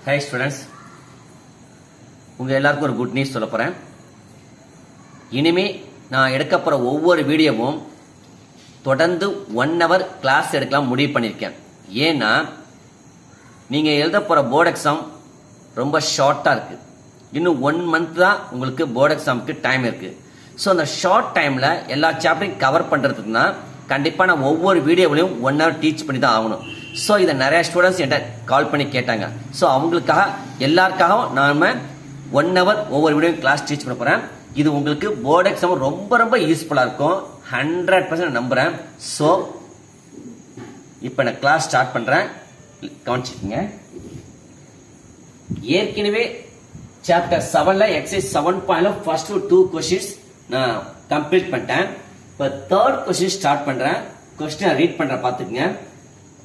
Hi students, உங்கள் எல்லாருக்கும் ஒரு குட் நியூஸ் சொல்ல போகிறேன். இனிமே நான் எடுக்க போகிற ஒவ்வொரு வீடியோவும் தொடர்ந்து 1 hour கிளாஸ் எடுக்கலாம் முடிவு பண்ணியிருக்கேன். ஏன்னா நீங்கள் எழுத போகிற போர்டு எக்ஸாம் ரொம்ப ஷார்ட்டாக இருக்குது. இன்னும் 1 month தான் உங்களுக்கு போர்டு எக்ஸாமுக்கு டைம் இருக்குது. ஸோ அந்த ஷார்ட் டைமில் எல்லா சாப்டரையும் கவர் பண்ணுறதுக்குன்னா கண்டிப்பாக நான் ஒவ்வொரு வீடியோவிலையும் 1 hour டீச் பண்ணி தான் ஆகணும். ஸோ இதை நிறைய ஸ்டூடெண்ட்ஸ் என்கிட்ட கால் பண்ணி கேட்டாங்க. ஸோ அவங்களுக்காக எல்லாருக்காகவும் நாம் 1 hour ஒவ்வொரு வீடியோ கிளாஸ் டீச் பண்ண போகிறேன். இது உங்களுக்கு போர்டு எக்ஸாம் ரொம்ப ரொம்ப யூஸ்ஃபுல்லாக இருக்கும், 100% நம்புகிறேன். ஸோ இப்போ நான் கிளாஸ் ஸ்டார்ட் பண்ணுறேன், கவனிச்சுக்கோங்க. ஏற்கனவே சாப்டர் 7ல எக்ஸசைஸ் 7.0 ஃபர்ஸ்ட் 2 கொஸ்டின்ஸ் நான் கம்ப்ளீட் பண்ணிட்டேன். இப்போ 3rd கொஸ்டின் ஸ்டார்ட் பண்ணுறேன். கொஸ்டினை ரீட் பண்ணுறேன், பார்த்துக்குங்க.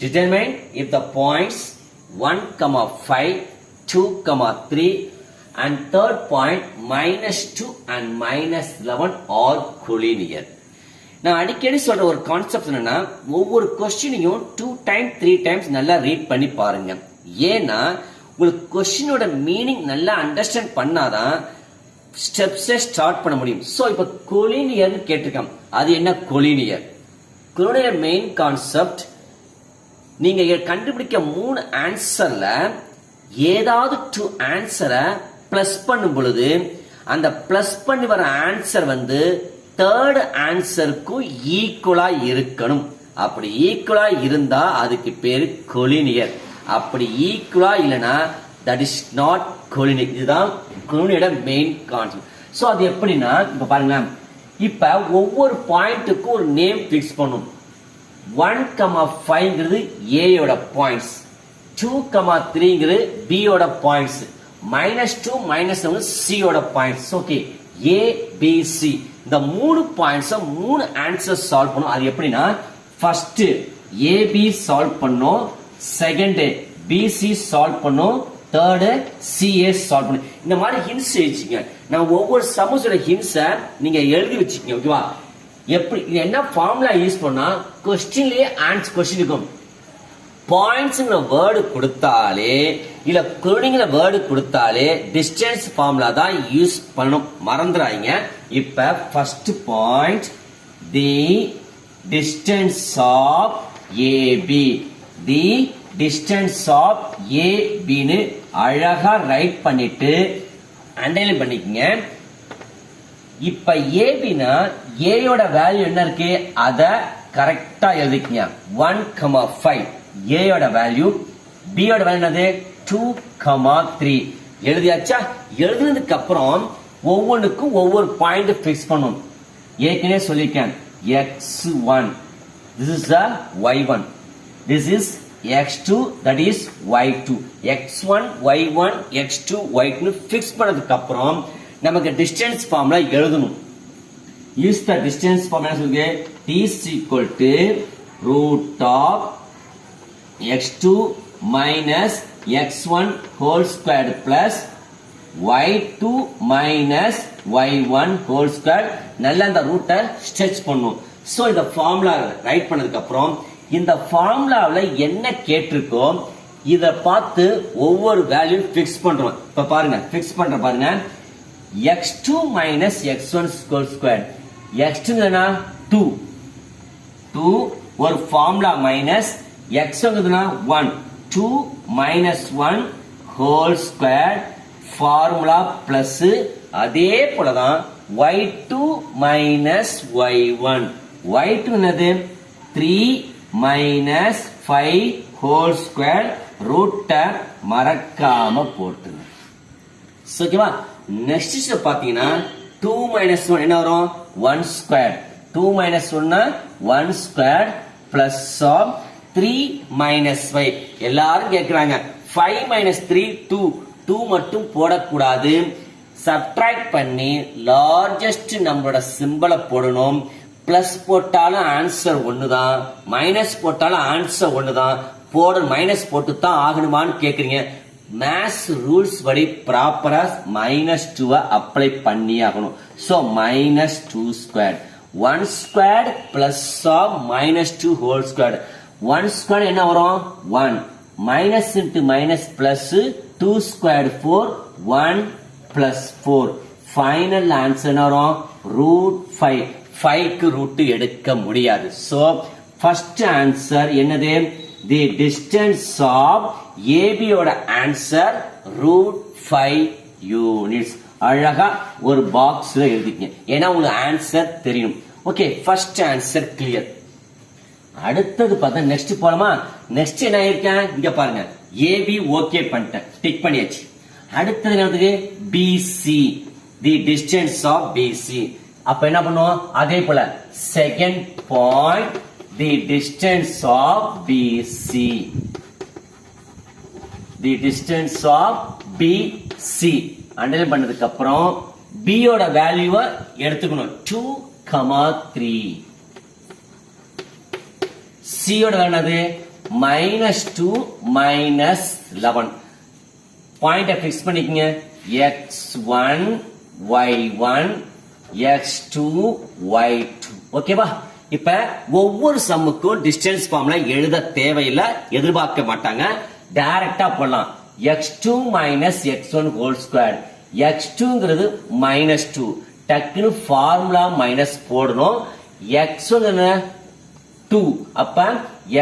Determine if the points 1, 5, 2, 3 and third point -2 and -11 are collinear. நான் அடிக்கடி சொல்ற ஒரு கான்செப்ட் என்னன்னா, ஒவ்வொரு கொஸ்டினையும் 2 times 3 times நல்லா ரீட் பண்ணி பாருங்க. ஏன்னா உங்களுக்கு கொஸ்டினோட மீனிங் நல்லா அண்டர்ஸ்டாண்ட் பண்ணாதான் ஸ்டெப்ஸை ஸ்டார்ட் பண்ண முடியும். ஸோ இப்போ கொலினியர் கேட்டிருக்கேன். அது என்ன கொலினியர்? கொலினியர் மெயின் கான்செப்ட், நீங்க கண்டுபிடிக்க 3 ஆன்சர்ல ஏதாவது 2 ஆன்சரை பிளஸ் பண்ணும் பொழுது அந்த பிளஸ் பண்ணி வர ஆன்சர் வந்து 3rd ஆன்சருக்கும் ஈக்குவலா இருக்கணும். அப்படி ஈக்குவலா இருந்தா அதுக்கு பேரு கொலினியர். அப்படி ஈக்குவலா இல்லைன்னா தட் இஸ் நாட் கொலினியர். இதுதான் கொலினியரோட மெயின் கான்செப்ட். ஸோ அது எப்படின்னா, இப்ப பாருங்க, இப்ப ஒவ்வொரு பாயிண்ட்டுக்கும் ஒரு நேம் பிக்ஸ் பண்ணும். 1,5ங்கிறது ஏயோட பாயிண்ட்ஸ், 2,3ங்கிறது பியோட பாயிண்ட்ஸ், -2 -1 சியோட points. Okay, A B C இந்த 3 பாயிண்ட்ஸ் 3 ஆன்சர் சால்வ் பண்ணும். அது எப்படின்னா, ஃபர்ஸ்ட் ஏபி சால்வ் பண்ணும், செகண்ட் பிசி சால்வ் பண்ணும், தேர்டு சிஏ சால்வ் பண்ணும். இந்த மாதிரி ஹிண்ட்ஸ் வச்சுக்கங்க. நான் ஒவ்வொரு சமூகத்தோட ஹிண்ட்ஸை நீங்க எழுதி வச்சுக்கங்க. ஓகேவா? எப்படி என்ன ஃபார்முலா யூஸ் பண்ணா கொஸ்டின்லயே ஆன்சர் கொஸ்டின் இருக்கும். பாயிண்ட்ஸ்ங்கிற வேர்டு கொடுத்தாலே இல்ல கொலினியர் வேர்டு கொடுத்தாலே டிஸ்டன்ஸ் ஃபார்முலா தான் யூஸ் பண்ணணும், மறந்துடாதீங்க. இப்ப first point, the distance of AB, the distance of ஏபின்னு அழகா ரைட் பண்ணிட்டு அண்டர்லைன் பண்ணிக்கங்க. இப்ப ஏபினா ஏயோட வேல்யூ என்ன இருக்கு அத கரெக்டா எழுதிக்கங்க. 1,5 ஏயோட வேல்யூ, பியோட வேல்யூ என்னது 2,3 எழுதியாச்சா? எழுதுனதுக்கு அப்புறம் ஒவ்வொன்றுக்கும் ஒவ்வொரு பாயிண்ட் பிக்ஸ் பண்ணும். ஏற்கனவே சொல்லிருக்கேன், x1 this is the y1, this is x2 that is y2, x1 y1 x2 y2 fix பண்ணதுக்கு அப்புறம் நமக்கு டிஸ்டன்ஸ் ஃபார்முலா எழுதணும். யூஸ் த டிஸ்டன்ஸ் ஃபார்முலா சொல்லுங்க. t is equal to root of x2 minus x1 whole squared plus y2 minus y1 whole squared. நல்லா இந்த ரூட்டை stretch பண்ணும். So இந்த ஃபார்முலா ரைட் பண்ணதுக்கு அப்புறம் இந்த ஃபார்முலாவுல என்ன கேட்டிருக்கோ இத பார்த்து ஒவ்வொரு வேல்யூ பிக்ஸ் பண்றோம். இப்ப பாருங்க, பிக்ஸ் பண்ற பாருங்க. x2 minus x1 whole squared, x2 என்ன 2 2 ஒரு formula minus, x1 1 2 minus 1 whole squared formula plus. அதே போலதான் y2 minus y1, y2 என்னது 3 minus 5 whole squared ரூட்டை மறக்காம போட்டுருங்க. ஓகேவா? நெக்ஸ்ட் ஸ்டெப் பாத்தீங்கன்னா 2 - 1 என்ன வரும் 1 squared, 2 - 1 1 squared plus of 3 - 5. எல்லாரும் கேக்குறாங்க 5 - 3 2 மட்டும் போடக்கூடாது, சப்ட்ராக்ட் பண்ணி லார்ஜஸ்ட் நம்பரோட சிம்பலை போடணும். பிளஸ் போட்டாலும் ஆன்சர் ஒண்ணுதான், மைனஸ் போட்டாலும் ஆன்சர் ஒண்ணுதான். மைனஸ் போட்டு தான் ஆகணுமான்னு கேக்குறீங்க. மேத்ஸ் ரூல்ஸ் படி ப்ராப்பரா -2 அப்ளை பண்ணி ஆகணும். So -2 square, 1 square plus of -2 whole square. 1 square என்ன வரும் 1, minus into minus plus, 2 squared 4, 1 plus 4. Final answer வரும் root 5. 5க்கு ரூட் எடுக்க முடியாது. So first answer என்னது? The distance of AB ஓட answer root 5 units. அழகா ஒரு பாக்ஸ்ல எழுதிக்கங்க. ஏன்னா உங்களுக்கு ஆன்சர் தெரியும். Okay, first answer clear. அடுத்தது பார்த்தா நெக்ஸ்ட் போலாமா? நெக்ஸ்ட் என்ன இருக்கேன் இங்க பாருங்க. ஏபி ஓகே பண்ணிட்டேன், டிக் பண்ணியாச்சு. அடுத்தது என்னது? BC, the distance of BC. அப்ப என்ன பண்ணுவோம்? அதே போல second point, the distance of BC, the distance of BC underline பண்ணதுக்கு அப்புறம் b யோட வேல்யூவை எடுத்துக்கணும். 2,3. c யோட என்னது? -2 -11. பாயிண்ட ஃபிக்ஸ் பண்ணிக்கங்க. x1 y1 x2 y2. ஓகேவா? இப்ப ஒவ்வொரு சம்முக்கும் டிஸ்டன்ஸ் ஃபார்முலா எழுத தேவையில்லை, எதிர்பார்க்க மாட்டாங்க, டைரக்டா போடலாம். x2 minus x1 whole square. x2ங்கிறது -2. டக்குனு ஃபார்முலா மைனஸ் போடணும். x1 என்ன? 2. அப்ப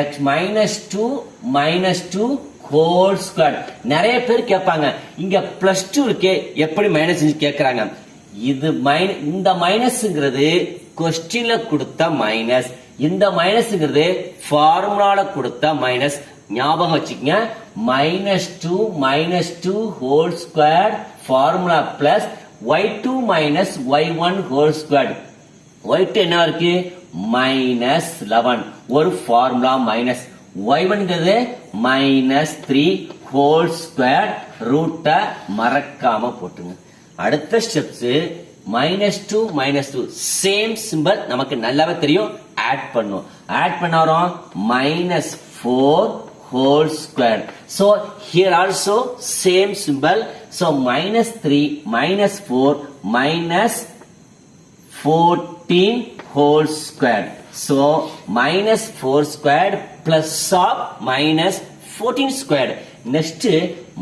x -2 -2 whole square. நிறைய பேர் கேட்பாங்க, இங்க +2 இருக்கே எப்படி மைனஸ் கேட்கறாங்க. இது இந்த மைனஸ்ங்கிறது கொஸ்டின்ல கொடுத்த மைனஸ், இந்த மைனஸ்ங்கிறது ஃபார்முலால கொடுத்த மைனஸ். ஞாபகம் வச்சுக்கங்க. -2 whole square formula plus y2 minus y1 whole square. y2 என்ன இருக்கு? -11. ஒரு ஃபார்முலா மைனஸ். y1ங்கிறது -3 whole square. ரூட்ட மறக்காம போட்டுங்க. அடுத்த ஸ்டெப்ஸ் -2 -2 சேம் சிம்பல் நமக்கு நல்லாவே தெரியும். ஆட் பண்ணும். ஆட் பண்ண வரும் -4 whole square. So here also same symbol. So -3 -4 -14 whole square. So -4 squared plus of -14 squared. Next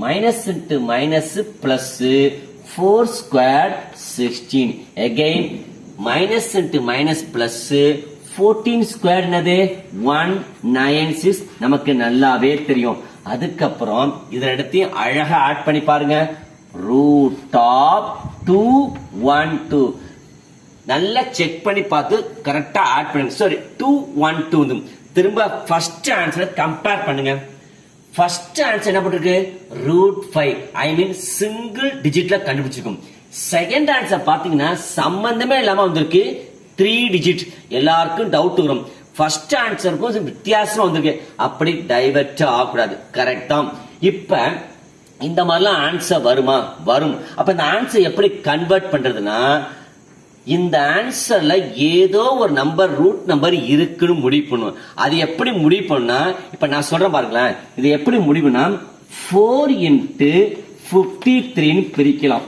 minus into minus plus 4 squared 16. Again minus into minus plus 14 square என்னது? 196. நமக்கு நல்லாவே தெரியும். அதுக்கப்புறம் இதை எடுத்து அழகா ஆட் பண்ணி பாருங்க. Root of 212. நல்லா செக் பண்ணி பார்த்து கரெக்டா ஆட் பண்ணுங்க. சாரி 212. திரும்ப ஃபர்ஸ்ட் ஆன்சர் கம்பேர் பண்ணுங்க. ஃபர்ஸ்ட் ஆன்சர் என்ன போட்டிருக்கு? ரூட் 5. ஐ மீன் சிங்கிள் டிஜிட்ல கண்டுபிடிச்சிருக்கும். செகண்ட் ஆன்சர் பாத்தீங்கன்னா சம்பந்தமே இல்லாம வந்திருக்கு, 3 டிஜிட். எல்லாருக்கும் டவுட் வரும். ஃபர்ஸ்ட் ஆன்சருக்கும் வித்தியாசம் வந்திருக்கு. அப்படி டைவர்ட் ஆகக்கூடாது. கரெக்ட் தான். இப்ப இந்த மாதிரிலாம் ஆன்சர் வருமா? வரும். அப்ப இந்த ஆன்சர் எப்படி கன்வெர்ட் பண்றதுன்னா, இந்த ஆன்சர்ல ஏதோ ஒரு நம்பர் ரூட் நம்பர் இருக்குன்னு முடிவு பண்ணும். அது எப்படி முடிவு பண்ணா, இப்ப நான் சொல்றேன் பாருங்களேன். இது எப்படி முடிவுனா 4 into 53 பிரிக்கலாம்.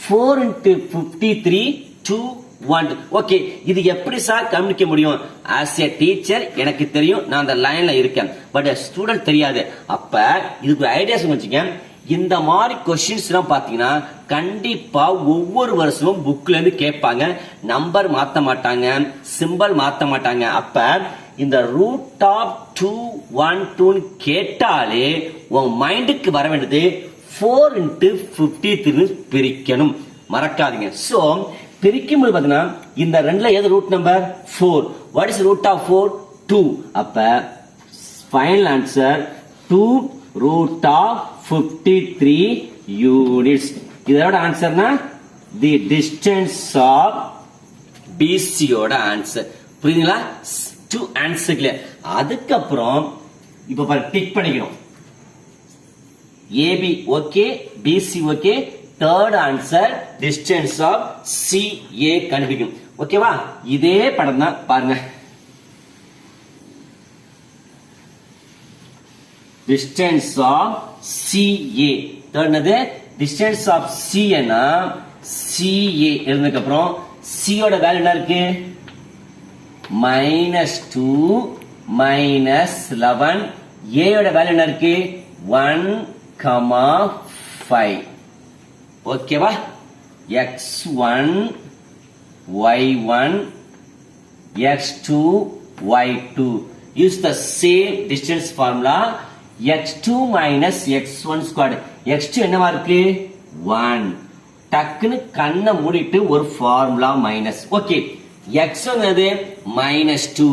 4 into 53 2 ஓகே, இது எப்படி சார் கம்யூனிக்க முடியும்? ஆஸ் ஏ டீச்சர் எனக்கு தெரியும், நான் அந்த லைன்ல இருக்கேன். பட் ஸ்டூடெண்ட் தெரியாது. அப்ப இதுக்கு ஐடியாஸ் வச்சுக்க. இந்த மாதிரி கொஸ்டின்ஸ் எல்லாம் பாத்தீங்கன்னா கண்டிப்பா ஒவ்வொரு வருஷமும் புக்ல இருந்து கேட்பாங்க. நம்பர் மாத்த மாட்டாங்க, சிம்பல் மாத்த மாட்டாங்க. அப்ப இந்த ரூட் ஆஃப் 212 கேட்டாலே உங்க மைண்டுக்கு வர வேண்டியது 4 into 53 பிரிக்கணும். மறக்காதீங்க. சோ பிரிக்கும் போது பாத்தீங்கன்னா இந்த ரெண்டுல எது root number? 4. What is root of 4? 2. அப்ப final answer 2 root of 53 units. இதோட ஆன்சர்னா தி டிஸ்டன்ஸ் ஆஃப் BC யோட ஆன்சர். புரியுதுங்களா? 2 ஆன்சர் கிளியர். அதுக்கப்புறம் இப்ப பாரு டிக் பண்ணிக்கணும். AB okay, BC okay. Third answer distance of CA கண்டுபிடிக்கணும். ஓகேவா? இதே படம் தான் பாருங்க. Distance of CA. Third distance of CA னா CA எழுதுனதுக்கு அப்புறம் C யோட வேல்யூ என்ன இருக்கு? -2 -11. A யோட வேல்யூ என்ன இருக்கு? 1, 5. ஓகேவா? x1 y1 x2 y2. Use the same distance formula. x2 minus x1 squared. x2 என்னவா இருக்கு? 1. டக்குன்னு கண்ணை மூடிட்டு ஒரு ஃபார்முலா மைனஸ். ஓகே, x1 என்னது? -2.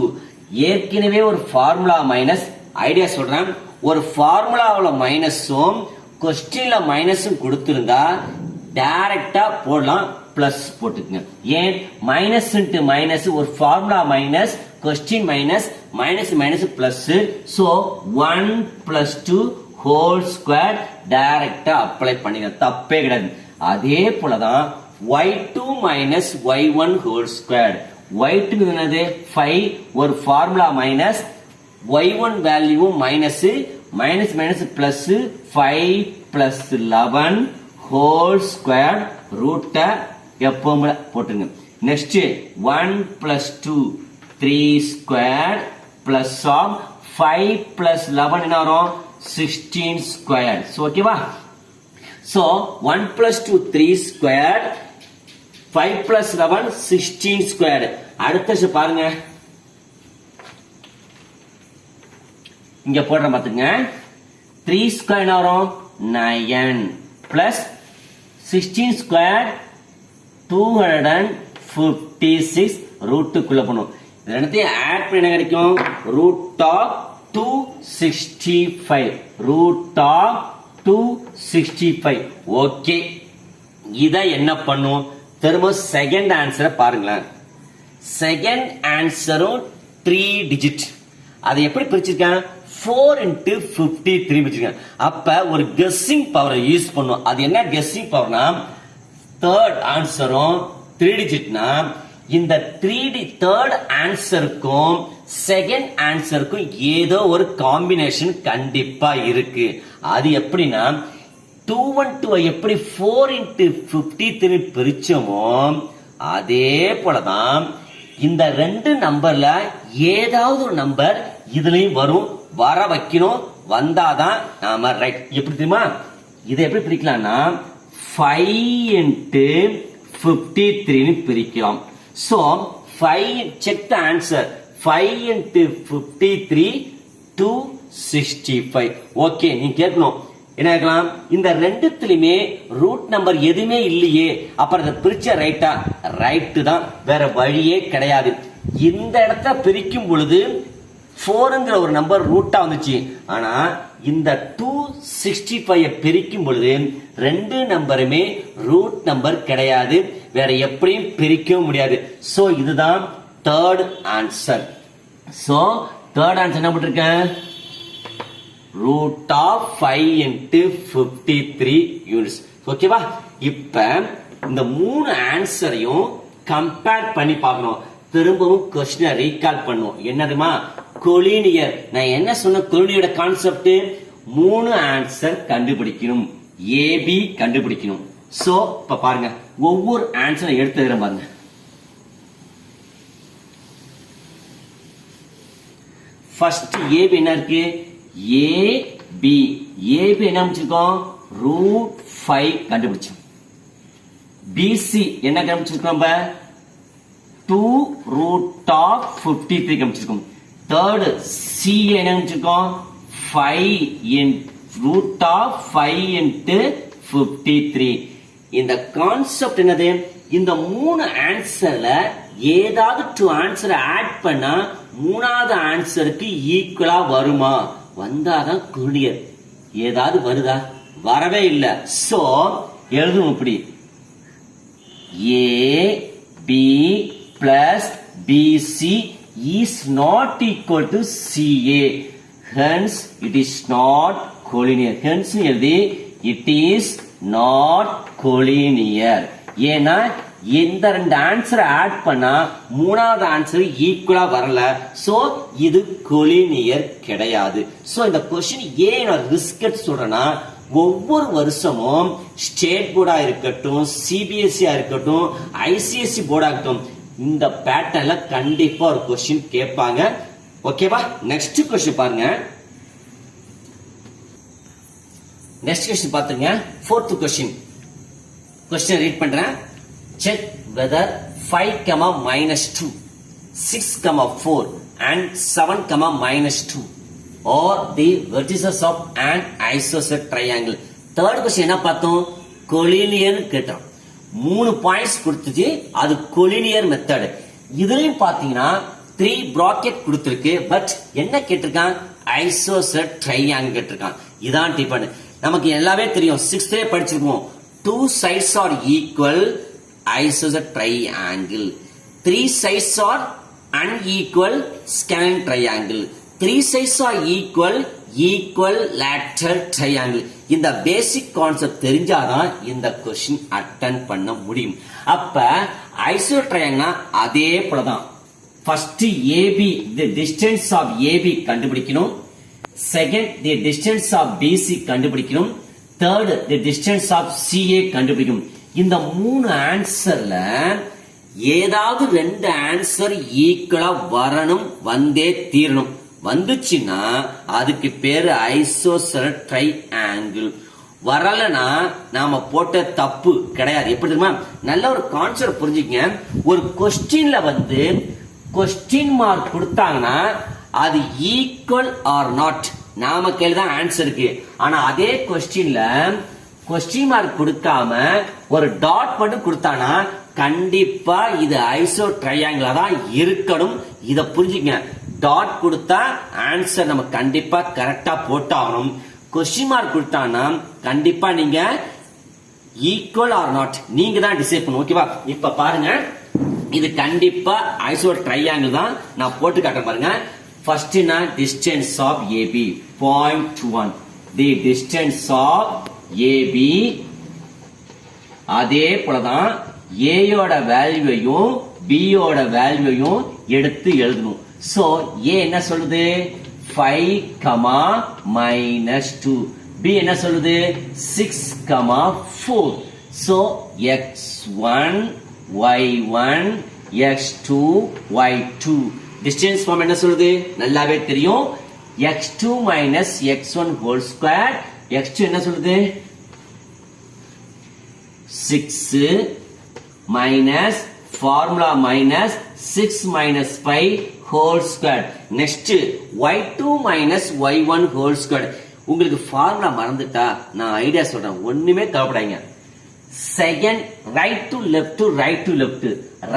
ஏற்கனவே ஒரு ஃபார்முலா மைனஸ். ஐடியா சொல்றேன். ஒரு ஃபார்முலாவுல மைனஸும் கொஸ்டின்ல மைனஸும் கொடுத்திருந்தா டைரக்டா போடலாம், பிளஸ் போட்டுக்கங்க. ஏன் மைனஸ் இன்டு மைனஸ், ஒரு formula minus, question minus, minus minus plus. So 1 + 2 whole square டைரக்டா அப்ளை பண்ணிங்க, தப்பே கிடையாது. அதே போலதான் y2 minus y1 whole square. y2 என்னது? 5. ஒரு formula minus, y1 value minus, minus minus plus, 5 + 11 whole square ரூட்ட எப்பவுமே போட்டுருங்க. நெக்ஸ்ட் 1 + 2 3 ஸ்கொயர் பிளஸ் ஆஃப் 5 + 11 என்ன வரும்? 16 ஸ்கொயர். ஓகேவா? So 1 + 2 3 square, 5 + 11 16 square. அடுத்த பாருங்க, இங்க போடுற பாத்துங்க. 3 ஸ்கொயர் என்ன வரும்? 9 பிளஸ் 16 ஸ்கொயர் 256 ரூட்டுக்குள்ள போகணும். ரெண்டுத்தையும் ஆட் பண்ண என்ன கிடைக்கும்? √265. √265. ஓகே, இத என்ன பண்ணும்? திரும்ப செகண்ட் ஆன்சரை பாருங்களேன். செகண்ட் ஆன்சரும் 3 டிஜிட். அதை எப்படி பிரிச்சிருக்காங்க? 4 × 53 பிரிச்சிருக்காங்க. அப்ப ஒரு கெஸ்ஸிங் பவரை யூஸ் பண்ணும். அது என்ன கெஸ்ஸிங் பவர்னா, தேர்ட் ஆன்சரும் 3 டிஜிட்னா இந்த தேர்ட் ஆன்சருக்கும் செகண்ட் ஆன்சருக்கும் ஏதோ ஒரு காம்பினேஷன் கண்டிப்பா இருக்கு. அது எப்படின்னா 212 எப்படி 4 × 53 பிரிச்சோமோ அதே போலதான் இந்த ரெண்டு நம்பர்ல ஏதாவது ஒரு நம்பர் இதுலயும் வரும். வர வைக்கணும், வந்தாதான் நாம ரைட். எப்படி தெரியுமா? இதை எப்படி பிரிக்கலாம்னா 5 × 53 பிரிக்கலாம். So 5, check the answer. 5 × 53 265. Okay, நீங்க கேட்கணும் என்ன கேட்கலாம்? இந்த ரெண்டுத்திலுமே ரூட் நம்பர் எதுவுமே இல்லையே, அப்புறம் அதை பிரிச்ச ரைட்டா? ரைட்டு தான், வேற வழியே கிடையாது. இந்த இடத்த பிரிக்கும் பொழுது 4ங்கிற ஒரு நம்பர் ரூட்டா வந்துச்சு. ஆனா இந்த 265 பிரிக்கும் பொழுது ரெண்டு நம்பருமே ரூட் நம்பர் கிடையாது, வேற எப்படியும் பிரிக்கவும் முடியாது. சோ இதுதான் third answer. So third answer என்ன போட்டிருக்கேன்? √5 × 53 யூனிட்ஸ். ஓகேவா? இப்ப இந்த 3 ஆன்சரையும் கம்பேர் பண்ணி பார்க்கணும். திரும்பவும் கொஸ்டினை ரீகால் பண்ணுவோம். என்னதுமா? கொலினியர். நான் என்ன சொன்ன? கொலினியரோட கான்செப்ட் 3 ஆன்சர் கண்டுபிடிக்கணும், ஏபி கண்டுபிடிக்கணும். சோ இப்ப பாருங்க, ஒவ்வொரு ஆன்சரை எடுத்து எழுதுறேன் பாருங்க. ஃபர்ஸ்ட் ஏபி என்ன இருக்கு? ஏபி. ஏபி என்ன முடிச்சிருக்கோம்? √5 கண்டுபிடிச்சோம். பிசி என்ன கண்டுபிடிச்சிருக்கோம்? நம்ம 2√53 கண்டுபிடிச்சிருக்கோம். தேர்ட் சி என்ன கண்டுபிடிச்சிருக்கோம்? 5 √5 × 53. இந்த கான்செப்ட் என்னது? இந்த 3 ஆன்சர்ல ஏதாவது 2 ஆன்சர் ஆட் பண்ணா மூணாவது ஆன்சருக்கு ஈக்குவலா வருமா? வந்தாதான் கொலினியர். ஏதாவது வருதா? வரவே இல்லை. சோ எழுதும் இப்படி, AB plus BC is not equal to CA. Hence it is not collinear. Hence எழுதி it is not collinear. ஏன்னா இந்த ரெண்டு ஆன்சர் ஆட் பண்ணா மூணாவது ஆன்சர் ஈக்குவலா வரல. சோ இது கொலினியர் கிடையாது. சோ இந்த क्वेश्चन ஏன் நான் ரிஸ்க் எடுத்து சொல்றேன்னா, ஒவ்வொரு வருஷமும் ஸ்டேட் போர்டா இருக்கட்டும், சிபிஎஸ்இ இருக்கட்டும், ஐசிஎஸ்இ போர்டா இருக்கட்டும், இந்த பேட்டர்ன்ல கண்டிப்பா ஒரு क्वेश्चन கேட்பாங்க. ஓகேவா? நெக்ஸ்ட் क्वेश्चन பாருங்க. நெக்ஸ்ட் கொஸ்டின் பாத்துங்க. ஃபோர்த் கொஸ்டின் ரீட் பண்றேன். Check weather 5, -2, 6, 4 and 7, -2 are the vertices of an isosceles triangle. Third question என்ன பார்த்தோம்? கொலினியர் கேட்டோம். 3 பாயிண்ட்ஸ் கொடுத்துச்சு, அது கொலினியர் மெத்தட். இதுலயும் பாத்தீங்கன்னா 3 பிராக்கெட் கொடுத்திருக்கு. பட் என்ன கேட்டிருக்கான்? ஐசோசெட் ட்ரையாங்கிள் கேட்டிருக்கான். இதான் டிபெண்ட். நமக்கு எல்லாமே தெரியும், 6th படிச்சிருக்கோம். 2 sides are equal, isosceles triangle. 3 sides are unequal, scaling triangle. 3 sides are equal, equilateral triangle. இந்த பேசிக் கான்செப்ட் தெரிஞ்சாதான் இந்த கொஸ்டின் அட்டெண்ட் பண்ண முடியும். அப்ப ஐசோசெல் ட்ரையாங்கிள்னா அதே போலதான். First AB, the distance of AB கண்டுபிடிக்கணும். Second, the distance of BC கண்டுபிடிக்கணும். Third, the distance of CA கண்டுபிடிக்கணும். இந்த 3 ஆன்சர்ல ஏதாவது 2 ஆன்சர் ஈக்குவலா வரணும், வந்தே தீரணும். வந்துச்சுன்னா அதுக்கு பேரு ஐசோசெல் ட்ரையாங்கிள். வரலனா நாம போட்ட தப்பு கிடையாது. எப்படி தெரியுமா? நல்ல ஒரு கான்செப்ட் புரிஞ்சுக்கங்க. ஒரு கொஸ்டின்ல கொஸ்டின் மார்க் கொடுத்தாங்கன்னா அது ஈக்குவல் ஆர் நாட் நாம கேள்விதான் ஆன்சர் இருக்கு. ஆனா அதே கொஸ்டின்ல கொஸ்டின் மார்க் கொடுக்காம ஒரு டாட் மட்டும் கொடுத்தானா கண்டிப்பா இது ஐசோ ட்ரையாங்கிளா தான் இருக்கணும். இத புரிஞ்சுக்கங்க. டாட் கொடுத்தா ஆன்சர் நம்ம கண்டிப்பா கரெக்டா போட்டாகணும். கொஸ்டின் மார்க் கொடுத்தானா கண்டிப்பா நீங்க ஈக்குவல் ஆர் நாட் நீங்க தான் டிசைட் பண்ணணும். ஓகேவா? இப்ப பாருங்க, இது கண்டிப்பா ஐசோ ட்ரையாங்கிள் தான். நான் போட்டு காட்டுறேன் பாருங்க. ஃபர்ஸ்ட் நான் distance of AB 0.21, the distance of AB. அதே போலதான் ஏயோட வேல்யூவையும் பியோட வேல்யூவையும் எடுத்து எழுதணும். சோ ஏ என்ன சொல்லுது? 5, -2. பி என்ன சொல்லுது? 6, 4. So x1 y1 x2 y2. Distance form என்ன சொல்லுது? நல்லாவே தெரியும். x2 - x1 whole square. x2 என்ன சொல்லுது? 6 minus formula minus 6 minus 5 whole square. Next y2 minus y1 whole square. உங்களுக்கு ஃபார்முலா மறந்துட்டா நான் ஐடியா சொல்றேன், ஒண்ணுமே கவலைப்படாதீங்க. Second right to left.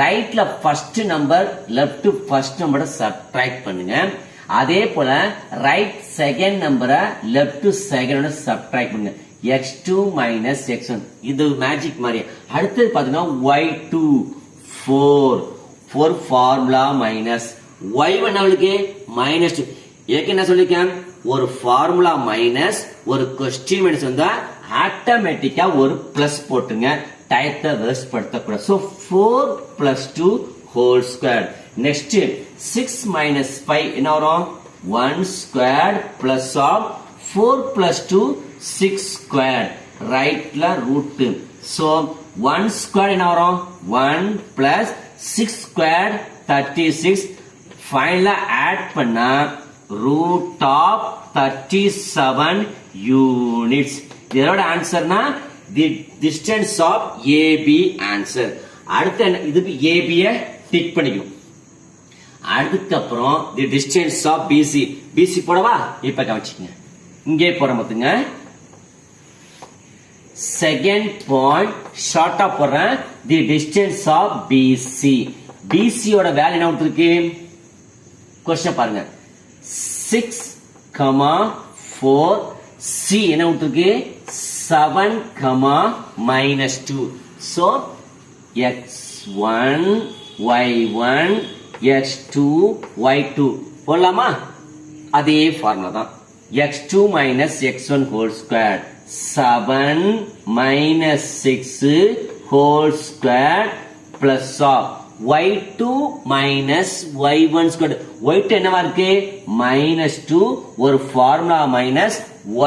ரைட்ல ஃபர்ஸ்ட் நம்பர், லெஃப்ட் ஃபர்ஸ்ட் நம்பரை சப்ட்ராக்ட் பண்ணுங்க. அதே போல ரைட் செகண்ட் நம்பரை லெஃப்ட் செகண்ட் சப்ட்ராக்ட் பண்ணுங்க. x2 minus x1. இது மேஜிக் மாதிரி. அடுத்து பாத்தீங்கன்னா y2 4 ஃபார்முலா மைனஸ் y1 அவளுக்கு -2. ஏற்கனவே என்ன சொல்லிருக்கேன்? ஒரு ஃபார்முலா மைனஸ் ஒரு கொஸ்டின் மைனஸ் வந்தா ஆட்டோமேட்டிக்கா ஒரு பிளஸ் போட்டுங்க. டயத்தை வேஸ்ட் படுத்தக்கூடாது. So 4 + 2 whole square. Next 6 minus 5 என்ன வரும்? 1 squared plus of 4 + 2 6 squared. ரைட்ல ரூட். சோ 1 squared என்ன வரும்? 1 plus 6 squared 36. ஃபைனலா ஆட் பண்ணா root of 37 units. இதோட ஆன்சர்னா the distance of AB answer. அடுத்து இதுக்கு ஏபிய டிக் பண்ணிக்கணும். அதுக்கப்புறம் the distance of BC. BC போடவா? இப்ப கவனிச்சுங்க. இங்கே போற மொத்தங்க. செகண்ட் பாயிண்ட் ஷார்ட்டா போடுறேன். The distance of BC. பிசியோட வேல்யூ என்ன கொடுத்திருக்கு? क्वेश्चन பாருங்க. 6, 4. சி என்ன கொடுத்திருக்கு? 7, -2. So x1 y1 x2 y2 போடலாமா? அதே ஃபார்முலா தான். x2 - x1 whole square. 7 - 6 whole square plus of y2 minus y1 squared. y2 என்னவா இருக்கு? -2. ஒரு ஃபார்முலா மைனஸ்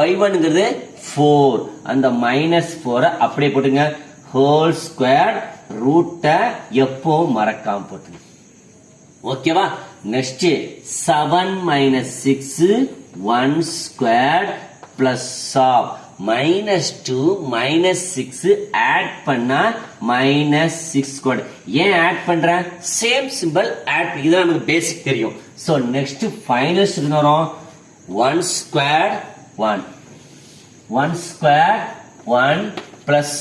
y1ங்கிறது 4. அந்த -4 அப்படியே போட்டுங்க. ஹோல் ஸ்கொயர் ரூட்ட எப்போ மறக்காம போட்டுங்க. ஓகேவா? நெக்ஸ்ட் 7 - 6 1 squared plus of -2 -6 ஆட் பண்ணா -6 ஏன் ஆட் பண்ற சேம் சிம்பிள் ஆட் இது நமக்கு பேசிக் தெரியும் சோ நெக்ஸ்ட் ஃபைனல் என்ன வரும் 1 square 1 square 1 plus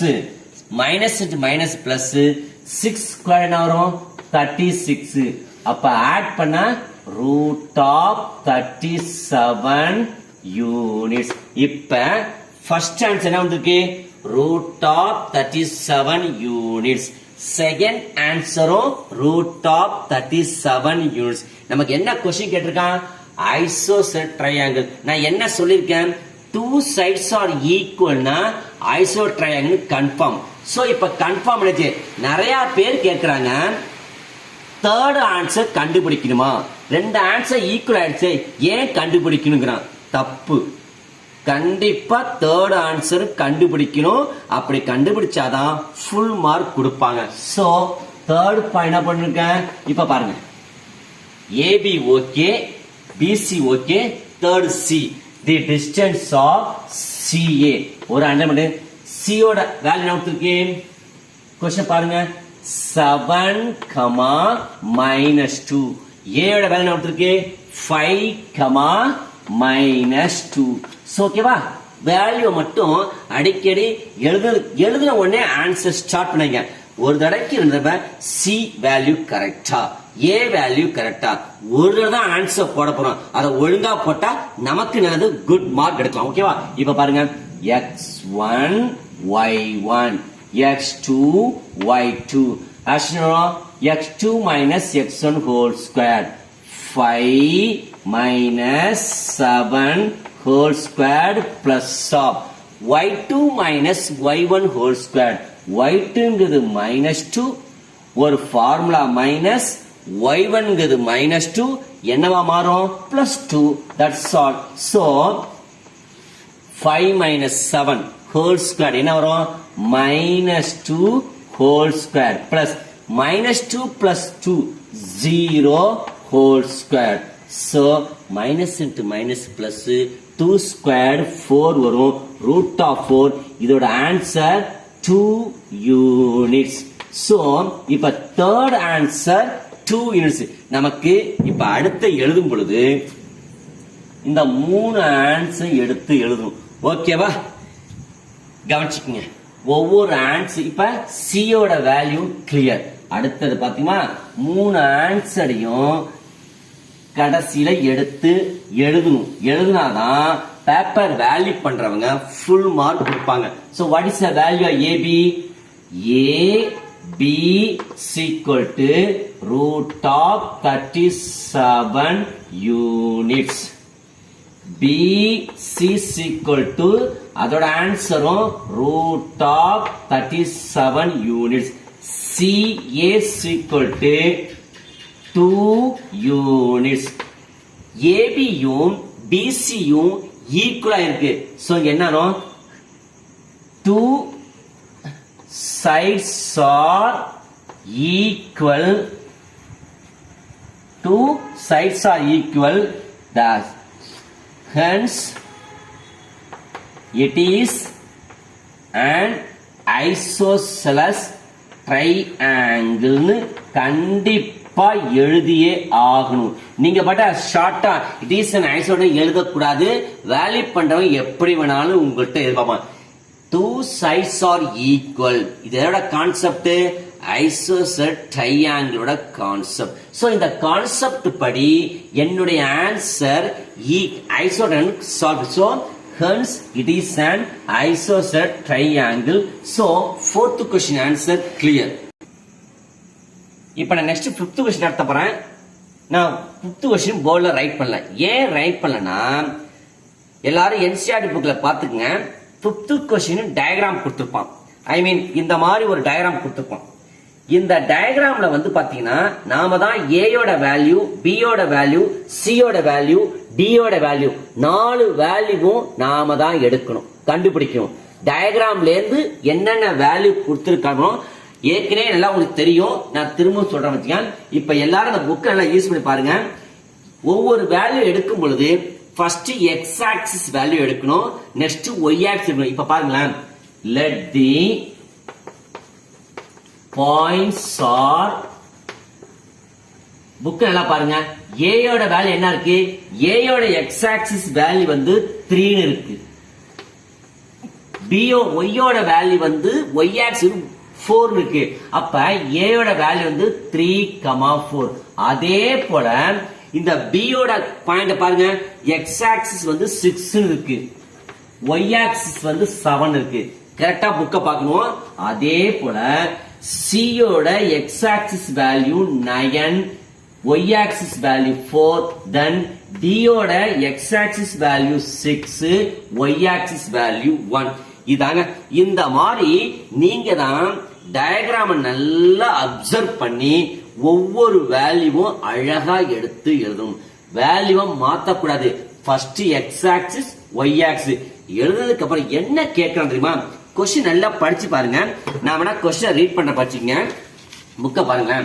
minus into minus plus 6 square என்ன வரும் 36 அப்ப ஆட் பண்ணா √37 யூனிட்ஸ் இப்ப ஃபர்ஸ்ட் ஆன்சர் என்ன வந்திருக்கு √37 யூனிட்ஸ் செகண்ட் ஆன்சரும் √37 யூனிட்ஸ் நமக்கு என்ன क्वेश्चन கேட்டிருக்கான் ஐசோசெட் ட்ரையாங்கிள் நான் என்ன சொல்லிருக்கேன் two sides are equal னா ஐசோ ட்ரையாங்கிள் கன்ஃபார்ம் சோ இப்ப கன்ஃபார்ம் ஆச்சு நிறைய பேர் கேக்குறாங்க தேர்ட் ஆன்சர் கண்டுபிடிக்கணுமா ரெண்டு ஆன்சர் ஈக்குவல் ஆயிடுச்சு ஏன் கண்டுபிடிக்கணும்ங்கறான் தப்பு கண்டிப்பா தேர்ட் ஆன்சர் கண்டுபிடிக்கணும் அப்படி கண்டுபிடிச்சாதான் ஃபுல் மார்க் கொடுப்பாங்க சோ தேர்ட் பாயிண்ட் என்ன பண்ணிருக்கேன் இப்ப பாருங்க AB okay BC okay third C the distance of CA ஒரு அண்டர்ஸ்டாண்ட் சி ஓட வேல்யூ என்ன கொடுத்திருக்கேன் क्वेश्चन பாருங்க 7, -2 a ஓட வேல்யூ என்ன கொடுத்திருக்கு 5, -2 சோ ஓகேவா வேல்யூ மட்டும் அடிக்கடி எழுதுன உடனே ஆன்சர் ஸ்டார்ட் பண்ணுங்க ஒரு தடவைக்கு ரெண்டு தடவை சி வேல்யூ கரெக்டா ஏ வேல்யூ கரெக்டா ஒரு தடவை தான் ஆன்சர் போட போறோம் அத ஒழுங்கா போட்டா நமக்கு நல்லது குட் மார்க் எடுக்கலாம் ஓகேவா இப்ப பாருங்க x1 y1 x2 y2 as you know x2 minus x1 whole square 5 -7 whole square plus of y2 minus y1 whole square y2 ங்கிறது -2 ஒரு ஃபார்முலா மைனஸ் y1 ங்கிறது -2 என்னவா மாறும் +2 that's all so 5 -7 whole square என்ன வரும் -2 whole square plus -2 plus 2 0 whole square so minus into minus plus 2 squared 4 வரும் √4 இதோட answer 2 units so இப்ப third answer 2 units நமக்கு இப்ப அடுத்து எழுதும் பொழுது இந்த மூணு ஆன்சர் எடுத்து எழுதணும் ஓகேவா கவனிச்சுக்கங்க ஒவ்வொரு ஆன்சர் இப்ப சி ஓட வேல்யூ கிளியர் அடுத்தது பாத்தீங்கன்னா மூணு ஆன்சரையும் கடைசியில எடுத்து எழுதுனாதான் பேப்பர் வேல்யூ பண்றவங்க ஃபுல் மார்க் கொடுப்பாங்க so what is the value of AB AB equal to √37 units BC equal to அதோட ஆன்சரும் √37 units CA equal to 2 units AB யும் BC யும் ஈக்குவலா இருக்கு சோ இங்க என்னன்னா 2 sides are equal 2 sides are equal thus hence it is an isosceles triangle னு கண்டிப்பா எழுதியே ஆகணும் நீங்க பட்ட ஷார்ட்டா இட் இஸ் an isosceles எழுத கூடாது வேல்யூ பண்றவங்க எப்படி வேணாலும் உங்கள்ட்ட எதிர்பார்ப்பாங்க 2 sides are equal இதோட கான்செப்ட் isosceles triangle ஓட கான்செப்ட் சோ இந்த கான்செப்ட் படி என்னுடைய answer isosceles solved so hence it is an isosceles triangle so fourth question answer clear இப்போ நான் நெக்ஸ்ட் 5th क्वेश्चन எடுத்து போறேன் நான் 5th क्वेश्चन போர்ட்ல ரைட் பண்ணல ஏன் ரைட் பண்ணலனா எல்லாரும் NCERT புக்ல பாத்துக்கங்க 5th क्वेश्चन டயகிராம் கொடுத்திருப்பான் ஐ மீன் இந்த மாதிரி ஒரு டயகிராம் கொடுத்திருப்பான் இந்த டயகிராம்ல வந்து பாத்தீங்கன்னா நாம தான் A யோட வேல்யூ B யோட வேல்யூ C யோட வேல்யூ D யோட வேல்யூ நாலு வேல்யூவும் நாம தான் எடுக்கணும் கண்டுபிடிக்கணும் டயகிராம்ல இருந்து என்னென்ன வேல்யூ கொடுத்திருக்கானோ ஏற்கனவே நல்லா உங்களுக்கு தெரியும் நான் திரும்ப சொல்றேன் வச்சுக்கேன் இப்ப எல்லாரும் அந்த புக்கை நல்லா யூஸ் பண்ணி பாருங்க ஒவ்வொரு வேல்யூ எடுக்கும் பொழுது ஃபர்ஸ்ட் எக்ஸ் ஆக்சிஸ் வேல்யூ எடுக்கணும், நெக்ஸ்ட் ஒய் ஆக்சிஸ் எடுக்கணும். இப்ப பாருங்களேன், let the points are book நல்லா பாருங்க. a யோட வேல்யூ என்ன இருக்கு? a யோட எக்ஸ் ஆக்சிஸ் வேல்யூ வந்து 3 இருக்கு. b y யோட வேல்யூ வந்து y ஆக்சிஸ் 4 இருக்கு. அப்ப a யோட வேல்யூ வந்து 3,4. அதே போல இந்த b யோட பாயிண்ட் பாருங்க, எக்ஸ் ஆக்சிஸ் வந்து 6 இருக்கு, y ஆக்சிஸ் வந்து 7 இருக்கு. கரெக்டா புக்க பார்க்கணும். அதே போல c யோட X axis value 9, y axis value 4, then d யோட x axis value 6, y axis value 1. இதாங்க. இந்த மாதிரி நீங்க தான் டயகிராம் நல்லா அப்சர்வ் பண்ணி ஒவ்வொரு வேல்யூவும் அழகா எடுத்து எழுதணும். வேல்யூவை மாத்தக்கூடாது. First X axis Y axis எழுதுனதுக்கு அப்புறம் என்ன கேட்கலாம் தெரியுமா? கொஸ்டின் நல்லா படிச்சு பாருங்க. நான் வேணா கொஸ்டின் ரீட் பண்ற படிச்சுங்க. புக்க பாருங்க.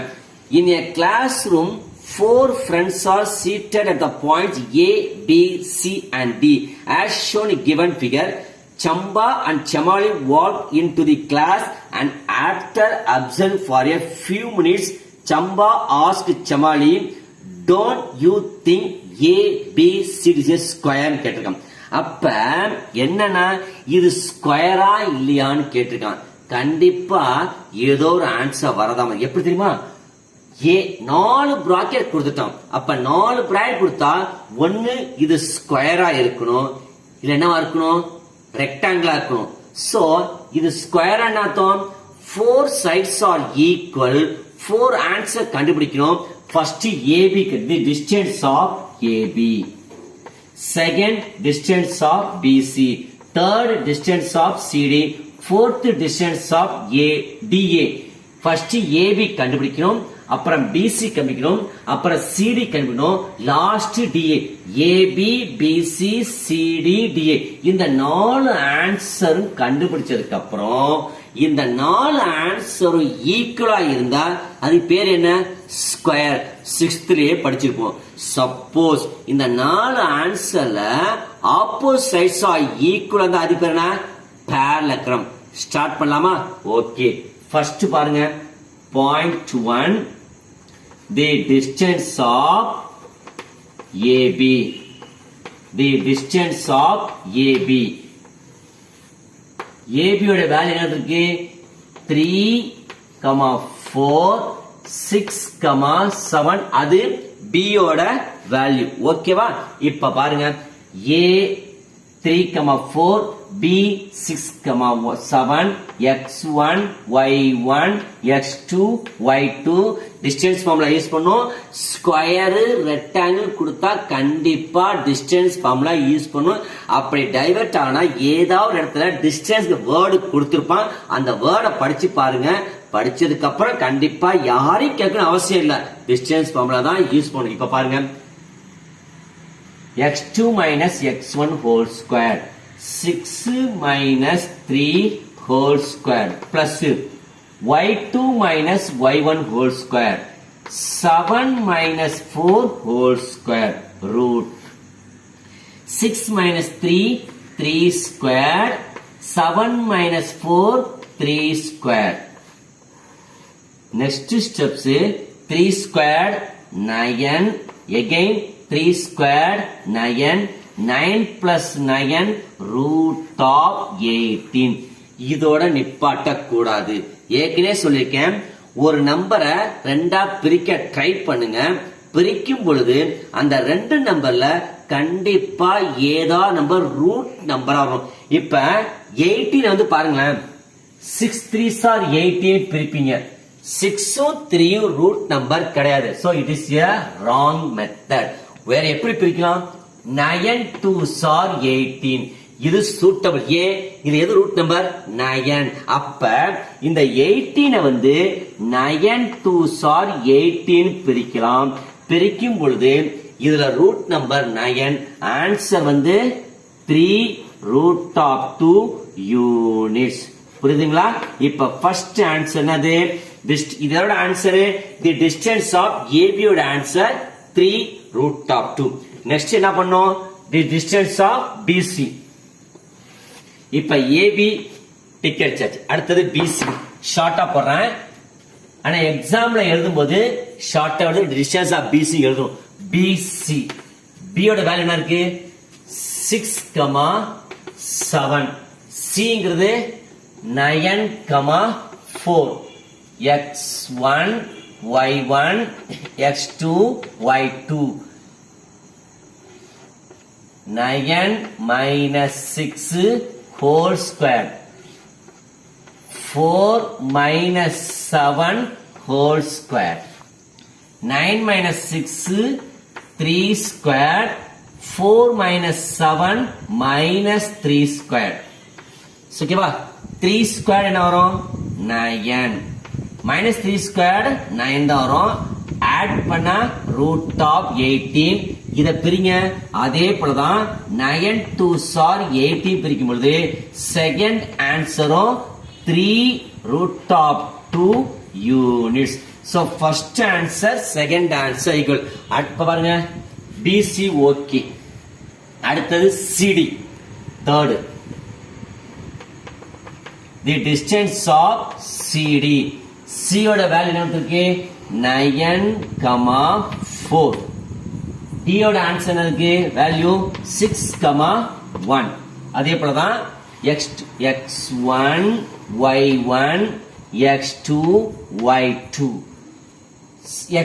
In a classroom, 4 friends are seated at the points A, B, C and D as shown in given figure. Chamba and Chamali walked into the class and after observing for a few minutes, Chamba asked Chamali, "Don't you think A, B, C is a square?" கேட்டிருக்கான். அப்ப என்னன்னா இது ஸ்கொயரா இல்லையான்னு கேட்டிருக்கான். கண்டிப்பா ஏதோ ஒரு answer வரதாம. எப்படி தெரியுமா? ஏ 4 பிராக்கெட் கொடுத்துட்டோம். அப்ப 4 பிராக்கெட் கொடுத்தா ஒன்னு இது ஸ்கொயரா இருக்கணும், இல்ல என்னவா இருக்கணும்? ரெக்டாங்கிளா இருக்கணும். சோ இது ஸ்கொயர் அர்த்தம் 4 sides are equal. 4 ஆன்சர் கண்டுபிடிக்கணும். First AB the distance of AB, second distance of BC, third distance of CD, fourth distance of DA. First AB கண்டுபிடிக்கணும், அப்புறம் பிசி கண்டுபிடிக்கணும், அப்புறம் சிடி கண்டுபிடிக்கணும், last DA. AB BC CD DA இந்த 4 ஆன்சரும் கண்டுபிடிச்சதுக்கு அப்புறம் இந்த 4 ஆன்சரும் ஈக்குவலா இருந்தா அது பேர் என்ன? ஸ்கொயர். 6thலயே படிச்சிருப்போம். சப்போஸ் இந்த 4 ஆன்சர்ல ஆப்போசிட் சைட்ஸ் ஆர் ஈக்குவலா இருந்தா அது பேர் என்ன? parallelogram. ஸ்டார்ட் பண்ணலாமா? ஓகே. ஃபர்ஸ்ட் பாருங்க, point 1, the distance of AB, the distance of AB. AB யோட வேல்யூ என்ன இருக்கு? 3, 4, 6, 7. அது B யோட வேல்யூ. ஓகேவா? இப்ப பாருங்க, A 3, 4, B 6, 7, X1, Y1, X2, Y2. Distance formula use பண்ணும். ஸ்கொயர் ரெக்டாங்கிள் கொடுத்தா கண்டிப்பா டிஸ்டன்ஸ் ஃபார்முலா யூஸ் பண்ணும். அப்படி டைவர்ட் ஆனா ஏதாவது இடத்துல டிஸ்டன்ஸ் வேர்டு கொடுத்திருப்பான். அந்த வேர்டை படிச்சு பாருங்க. படிச்சதுக்கு அப்புறம் கண்டிப்பா யாரையும் கேட்கணும் அவசியம் இல்ல, டிஸ்டன்ஸ் ஃபார்முலா தான் யூஸ் பண்ணும். இப்ப பாருங்க, x2 minus x1 whole square, 6 minus 3 whole square plus y2 minus y1 whole square, 7 minus 4 whole square root 6 minus 3 3 square, 7 minus 4 3 square. Next steps 3 squared 9, again 3 squared 9, 9 plus 9 root of 18. இதோட நிப்பாட்ட கூடாது. ஏற்கனவே சொல்லிருக்கேன், ஒரு நம்பரை ரெண்டா பிரிக்க ட்ரை பண்ணுங்க. பிரிக்கும் பொழுது அந்த 2 நம்பர்ல கண்டிப்பா ஏதா நம்பர் ரூட் நம்பரா வரும். இப்ப 18 வந்து பாருங்களேன், 6 3s are 18 பிரிப்பீங்க. 6ம் 3ம் ரூட் நம்பர் கிடையாது. So it is a wrong method. வேற எப்படி பிரிக்கலாம்? 9 2s are 18. இது சூட்டபிள். ஏன்? இது எது ரூட் நம்பர்? 9. அப்ப இந்த 18 வந்து 9 2s are 18 பிரிக்கலாம். பிரிக்கும் பொழுது இதுல ரூட் நம்பர் 9, ஆன்சர் வந்து 3 root of 2 units. புரியுதுங்களா? இப்ப ஃபர்ஸ்ட் ஆன்சர் என்னது? இதோட answer the distance of AB யோட ஆன்சர் 3 root of 2. நெக்ஸ்ட் என்ன பண்ணோம்? the distance of BC. இப்ப AB டிக் அடிச்சாச்சு. அடுத்தது BC ஷார்ட்டா போடுறேன். ஆனா எக்ஸாம்ல எழுதும்போது ஷார்ட்டா வந்து டிஸ்டன்ஸ் ஆஃப் BC எழுதும். BC B யோட வேல்யூ என்ன இருக்கு? 6,7. Cங்கிறது 9,4. X1 Y1 X2 Y2. 9 minus 6 whole square. 4 minus 7 whole square. 9 minus 6 3 square. 4 minus 7 minus 3 square. So ஓகேவா? 3 square என்ன வரும்? 9. minus 3 square 9 தான் வரும். add பண்ணா root of 18. இத பிரிங்க. அதே போலதான் 9 2s are 18 பிரிக்கும் பொழுது செகண்ட் ஆன்சரும் 3 root of 2 units. So first answer second answer equal. அடுத்து பாருங்க BC okay. அடுத்தது CD third. The distance of CD. C யோட வேல்யூ என்ன இருக்கு? 9,4. D யோட ஆன்சர் என்ன இருக்கு? வேல்யூ 6,1. அதே போலதான் X1 Y1 X2 Y2.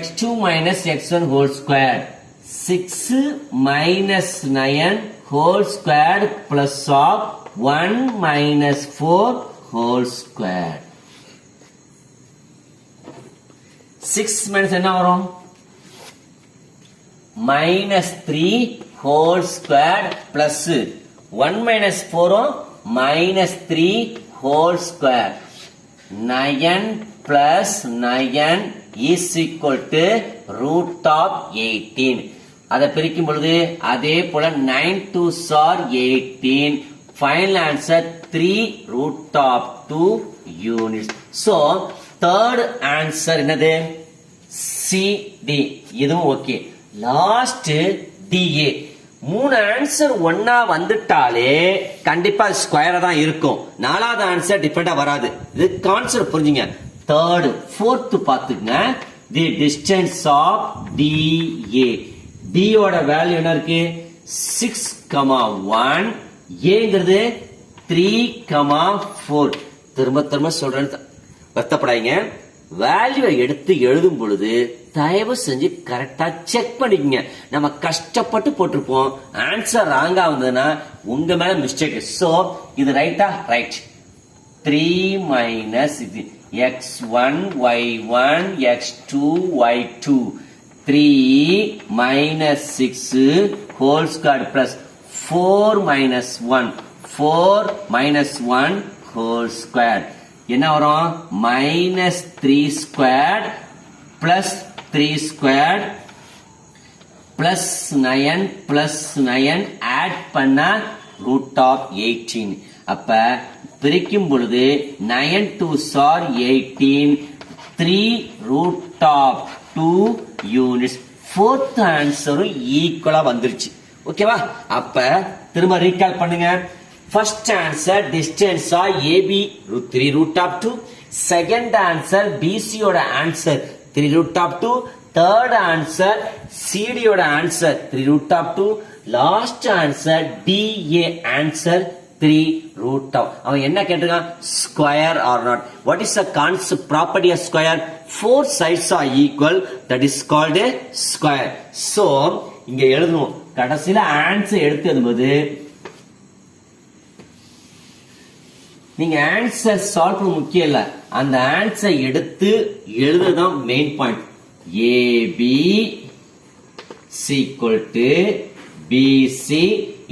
X2 minus X1 whole square. 6 minus 9 whole square plus of 1 minus 4 whole square. 6 minus என்ன வரும்? minus 3 whole square plus 1 minus 4 minus 3 whole square. 9 plus 9 is equal to root of 18. அதை பிரிக்கும் பொழுது அதே போல 9 2s are 18. Final answer 3 root of 2 units. So third answer என்னது? CD. இதுவும் okay. Last DA. மூணு ஆன்சர் ஒன்னா வந்துட்டாலே கண்டிப்பா ஸ்கொயரா தான் இருக்கும். நாலாவது ஆன்சர் டிஃபரெண்டா வராது. இது கான்செப்ட் புரிஞ்சுங்க. தேர்ட் ஃபோர்த் பாத்துங்க. The distance of DA. D யோட வேல்யூ என்ன இருக்கு? 6,1. ஏங்கிறது 3,4. திரும்ப சொல்றேன்னு வருத்தப்படாதீங்க. வேல்யூவை எடுத்து எழுதும் பொழுது தயவு செஞ்சு கரெக்டா செக் பண்ணிக்கங்க. நம்ம கஷ்டப்பட்டு போட்டிருப்போம். ஆன்சர் ராங்கா வந்ததுன்னா உங்க மேல மிஸ்டேக். சோ இது ரைட்டா? Right. 3 minus X1 Y1 X2 Y2. 3 minus 6 whole square plus 4 minus 1. 4 minus 1 whole square. என்ன வரும்? minus 3 squared plus 3 squared plus 9 add பண்ணா root of 18. அப்ப பிரிக்கும் பொழுது 9 2s are 18. 3 root of 2 units. fourth answer ஈக்குவலா வந்துருச்சு. ஓகேவா? அப்ப திரும்ப ரீகால் பண்ணுங்க. First answer distance of AB 3 root of 2. Second answer BC ஓட answer 3 root of 2. Third answer CD ஓட answer 3 root of 2. Last answer DA answer 3 root of. அவன் என்ன கேட்டிருக்கான்? Square or not. What is the concept property of square? Four sides are equal. That is called a square. So இங்க எழுதணும். கடைசியில answer எடுத்து எழுதும்போது நீங்க ஆன்சர் சால்வ் பண்ண முக்கியம் இல்ல, அந்த ஆன்சர் எடுத்து எழுதுதான் main point. AB is equal to BC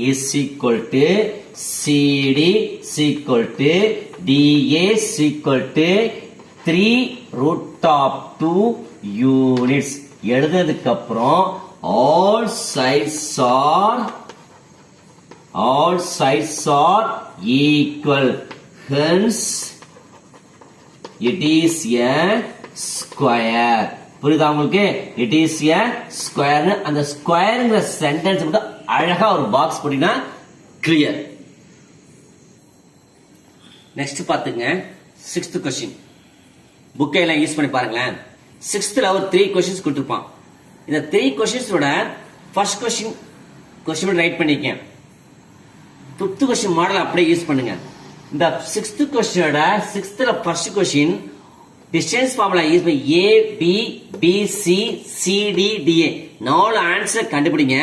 is equal to CD is equal to DA is equal to 3 root of 2 units. எழுதுறதுக்கு அப்புறம் all sides are equal. Hence it is a square. புரியுதா உங்களுக்கு? It is a square. அந்த ஸ்கொயர்ங்கிற sentence மட்டும் அழகா ஒரு box போட்டீங்கன்னா clear. Next பாத்துங்க 6th கொஸ்டின். புக்கை எல்லாம் யூஸ் பண்ணி பாருங்களேன். 6th ஒரு 3 கொஸ்டின்ஸ் கொடுத்திருப்பான். இந்த 3 கொஸ்டின்ஸோட ஃபர்ஸ்ட் கொஸ்டின் ரைட் பண்ணிக்கேன். 5th கொஸ்டின் மாடல் அப்படியே யூஸ் பண்ணுங்க. இந்த 6th கொஸ்டினோட 6th first question distance formula use பண்ணி A B B C C D D A 4 answer கண்டுபிடிங்க.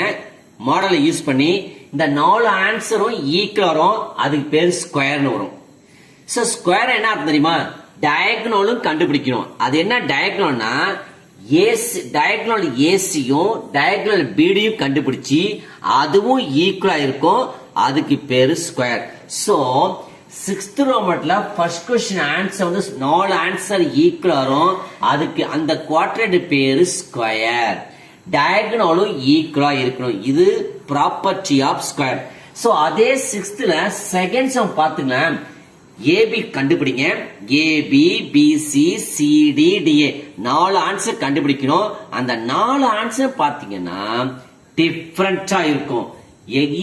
மாடலை யூஸ் பண்ணி இந்த 4 ஆன்சரும் ஈக்குவல் வரும். அதுக்கு பேர் ஸ்கொயர்னு வரும். சோ ஸ்கொயர் என்ன அர்த்தம் தெரியுமா? டயகனலும் கண்டுபிடிக்கணும். அது என்ன டயகனல்னா டயகனல் ஏசியும் டயகனல் பிடியும் கண்டுபிடிச்சி அதுவும் ஈக்குவலா இருக்கும். அதுக்கு பேரு ஸ்கொயர். சோ 6th ரோமன்ல ஃபர்ஸ்ட் கொஸ்டின் ஆன்சர் வந்து 4 ஆன்சர் ஈக்குவல் வரும். அதுக்கு அந்த குவாட்ரேட் பேரு ஸ்கொயர். டயகனலும் ஈக்குவலா இருக்கணும். இது ப்ராப்பர்ட்டி ஆஃப் ஸ்கொயர். சோ அதே 6th செகண்ட் சம் பாத்துங்க. ஏபி கண்டுபிடிங்க. AB BC CD DA 4 answer கண்டுபிடிக்கணும். அந்த 4 ஆன்சர் பாத்தீங்கன்னா டிஃபரண்டா இருக்கும்.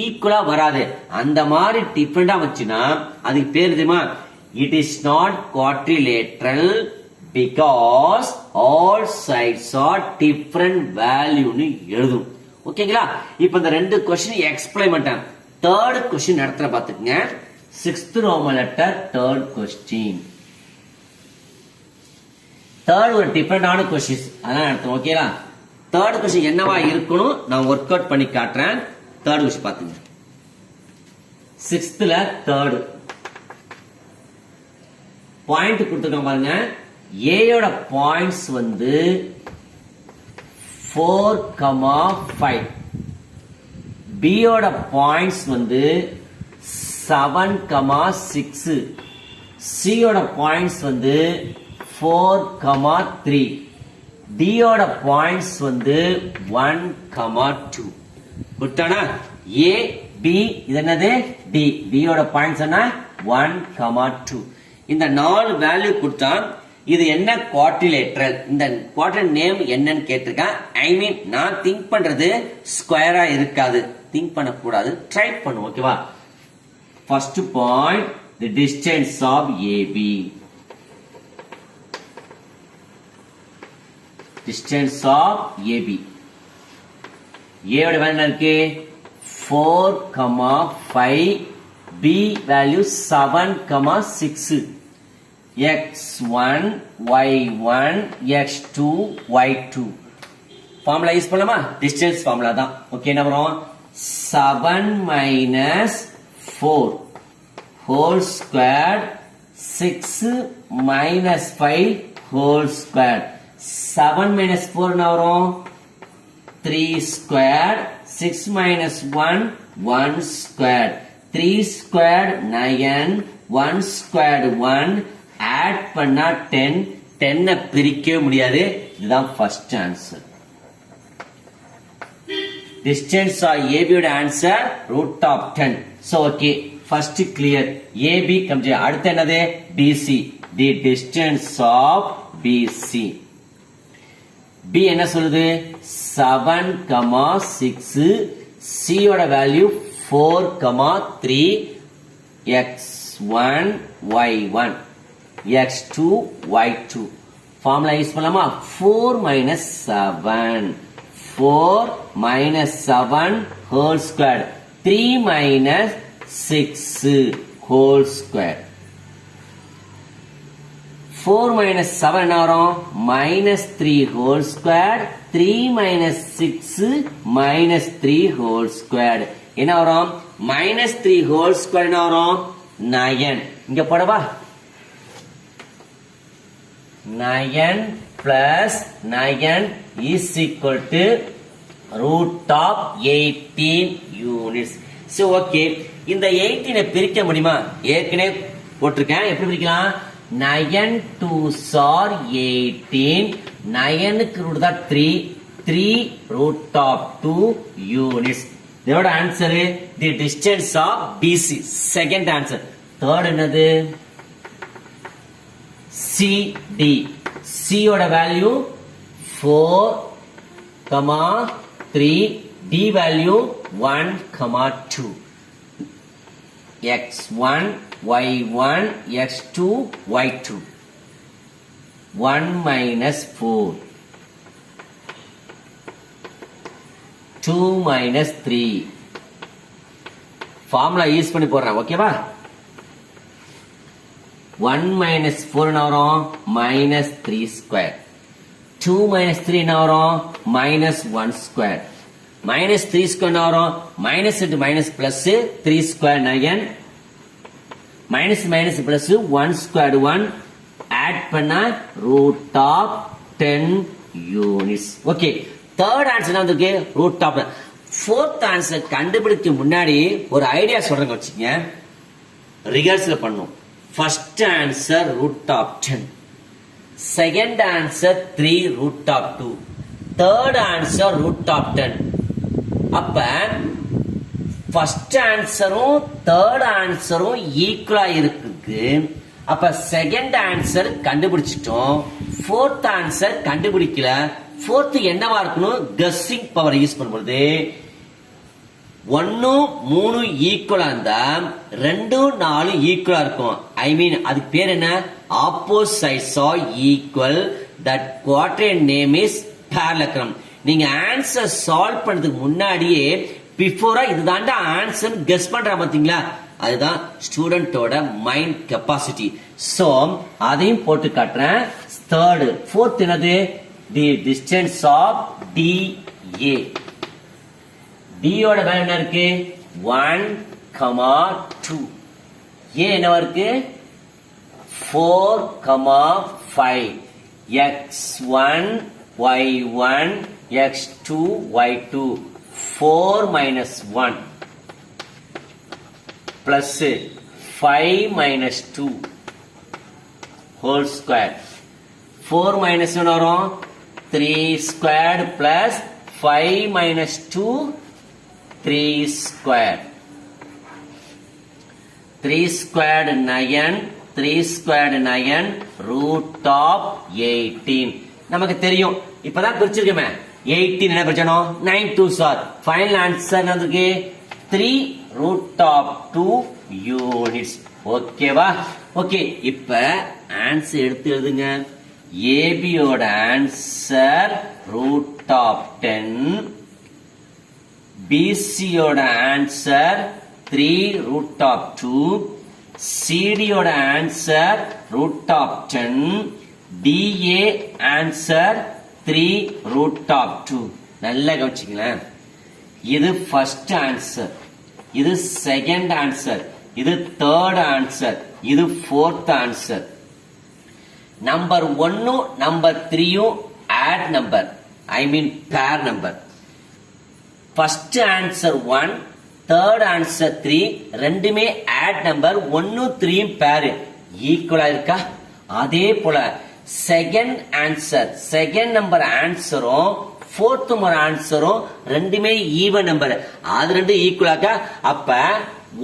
ஈக்குவலா வராது. அந்த மாதிரி டிஃபரண்டா வச்சுனா அதுக்கு பேர் தெரியுமா? It is not quadrilateral because all sides are different வேல்யூன்னு எழுதும். ஓகேங்களா? இப்ப இந்த 2 கொஸ்டின் எக்ஸ்பிளைன் பண்ணிட்டேன். 3rd கொஸ்டின் நடத்துற பாத்துக்கங்க. 6th Roman letter 3rd question. 3rd ஒரு டிஃபரண்டான கொஸ்டின்ஸ் அதான் நடத்தும். ஓகேங்களா? 3rd கொஸ்டின் என்னவா இருக்கணும் நான் ஒர்க் அவுட் பண்ணி காட்டுறேன். 3rd கொஸ்டின் பாத்துங்க. 6th 3rd பாயிண்ட் கொடுத்துருக்கோம் பாருங்க. ஏயோட பாயிண்ட்ஸ் வந்து 4,5. பியோட பாயிண்ட்ஸ் வந்து 7,6. சியோட பாயிண்ட்ஸ் வந்து 4,3. டியோட பாயிண்ட்ஸ் வந்து 1,2. குட்டானா? ஏ பி இது என்னது? டி. டியோட பாயிண்ட்ஸ் என்ன? 1,2. இந்த 4 வேல்யூ கொடுத்தா இது என்ன குவாட்ரிலேட்ரல். இந்த குவாட்ரேட் நேம் என்னன்னு கேட்டிருக்கேன். ஐ மீன் நான் திங்க் பண்றது ஸ்கொயரா இருக்காது. திங்க் பண்ணக்கூடாது. ட்ரை பண்ணுவோம். ஓகேவா? First point, the distance of AB. Distance of AB. A ஓட வேல்யூ என்ன இருக்கு? 4,5. B value 7,6. X1, Y1, X2, Y2. Formula use பண்ணலாமா? டிஸ்டன்ஸ் ஃபார்முலா தான். ஓகே, என்ன வரும்? 7 minus 4 whole squared 6 minus 5 whole squared. 7 minus 4 என்ன வரும்? 3 squared. 6 minus 1 1 squared. 3 squared 9. 1 squared 1. add பண்ணா 10. 10 பிரிக்கவே முடியாது. இதுதான் first answer. Distance of AB ஓட answer √10. So okay, first clear. AB comes here. அடுத்து என்னது? BC. The distance of BC. B என்ன சொல்லுது? 7,6. C ஓட value 4,3. X1, Y1, X2, Y2. Formula use பண்ணலாமா? 4 minus 7. 4 minus 7 whole squared. 3 minus 6 whole squared. 4 minus 7 என்ன வரும்? minus 3 whole squared. 3 minus 6 minus 3 whole squared. என்ன வரும்? minus 3 whole squared என்ன வரும்? 9. இங்க போடவா? 9 plus 9 is equal to √18 units. So okay, இந்த 18 பிரிக்க முடியுமா? ஏற்கனவே போட்டிருக்கேன். எப்படி பிரிக்கலாம்? 9 2s are 18. 9க்கு ரூட் தான் 3. 3 √2 units. இதோட answer the distance of BC. Second answer. Third என்னது? CD. C ஓட value 4,3. D value 1, 2. X1, Y1, X2, Y2. 1 minus 4. 2 minus 3. Formula use பண்ணி போடுறேன் ஓகேவா. 1 minus 4 என்ன வரும் minus 3 square. 2 minus 3 என்ன வரும் minus 1 square. minus 3 square என்ன வரும் minus into minus plus 3 square 9. minus minus plus 1 square 1 add பண்ணா root of 10 units. Okay third answer வந்திருக்கு root of. ஃபோர்த் ஆன்சர் கண்டுபிடிக்க முன்னாடி ஒரு ஐடியா சொல்றேங்க வச்சுங்க. ரிகர்சல் பண்ணும். First answer root of 10. Second answer 3 root of 2. Third answer root of 10. அப்ப first ஆன்சரும் தேர்ட் ஆன்சரும் ஈக்குவலா இருக்கு. அப்ப செகண்ட் ஆன்சர் கண்டுபிடிச்சிட்டோம். ஃபோர்த் ஆன்சர் கண்டுபிடிக்கல. ஃபோர்த் என்னவா இருக்கணும் கெஸ்ஸிங் பவர் யூஸ் பண்ணும்போது 1 3 ஈக்குவலா இருந்தா 2 4 ஈக்குவலா இருக்கும். ஐ மீன் அதுக்கு பேர் என்ன opposites are equal. That quadrilateral name is parallelogram. நீங்க ஆன்சர் சால்வ் பண்றதுக்கு முன்னாடியே பிஃபோரா இதுதான் ஆன்சர் கெஸ் பண்ற பாத்தீங்களா, அதுதான் ஸ்டூடெண்டோட மைண்ட் கெப்பாசிட்டி. சோ அதையும் போட்டு காட்டுறேன். தேர்ட் ஃபோர்த் என்னது the distance of DA. D ஓட வேல்யூ என்ன இருக்கு 1, 2. A என்னவா இருக்கு 4, 5. X1, Y1, X2, Y2. 4 minus 1 plus 5 minus 2 whole square. 4 minus 1 வரும் 3 squared plus 5 minus 2 3 squared. 3 squared 9. 3 squared 9 root of 18. நமக்கு தெரியும் இப்பதான் பிரிச்சிருக்கோமே 18 என்ன பிரிச்சணும் 9 2s are. ஃபைனல் ஆன்சர் என்னதுக்கு 3 root of 2 units. ஓகேவா. ஓகே இப்ப ஆன்சர் எடுத்து எழுதுங்க. AB ஓட ஆன்சர் root of 10. BC ஓட ஆன்சர் 3 root of 2. CD ஓட answer root of 10. DA answer 3 root of 2. நல்லா கவனிச்சுங்களேன். இது ஃபர்ஸ்ட் ஆன்சர், இது செகண்ட் ஆன்சர், இது தேர்ட் ஆன்சர், இது fourth answer. Number 1 number 3 odd number, I mean pair number. First answer 1, third answer 3, ரெண்டுமே add number. 1 3 பேர் ஈக்குவலா இருக்கா. அதே போல செகண்ட் ஆன்சர் செகண்ட் நம்பர் ஆன்சரும் ஃபோர்த் நம்பர் ஆன்சரும் ரெண்டுமே ஈவன் நம்பர், அது ரெண்டு ஈக்குவலாக்கா. அப்ப